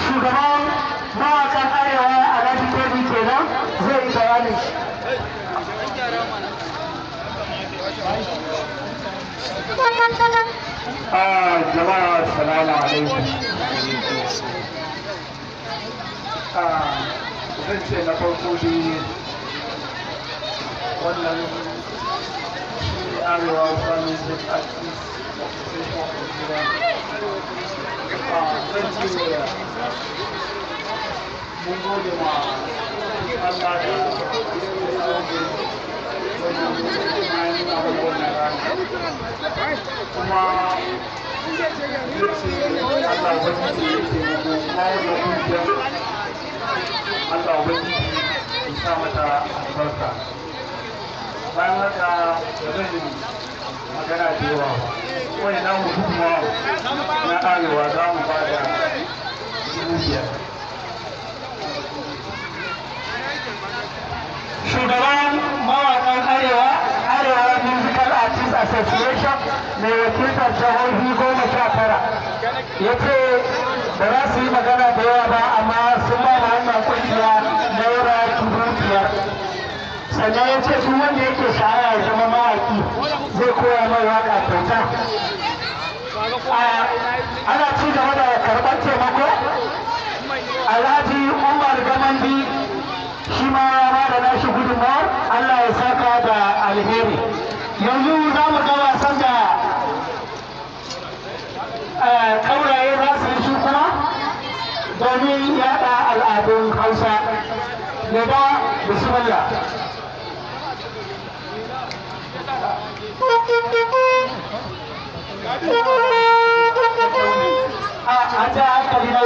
shugaban mawakan arewa Alhaji Kedi kenan zai yi bayanin shi. Jama'a assalamu alaikum. Zan ce na farko dai wannan arewa Islamic Youth Artists Association of Nigeria. Zan ce mun gode ma Allah da kuma Allah ubangiji ya sa mata albarka. Bayan haka da zan yi magana da yawa ba wani na hukuma na arewa za mu ba da 5,000. Shugaban mawakan arewa Musical Artists Association mai wakiltar jihohi 19 ya ce ba za su yi magana da yawa ba amma sun ba da wannan kungiya naira 5,000. Sannan ya ce duk wanda yake sha'awa ya zama mawaki zai koya mai waka kyauta. Ana ci gaba da karɓar taimako. Alhaji Umar Gamandi shi ma ya ba da nashi gudunmawar, Allah ya saka da alheri. Yanzu za mu ga wasan da ƙauraye za su yi shi kuma domin yaɗa al'adun Hausa. Yaba bismillah. A ta hankali na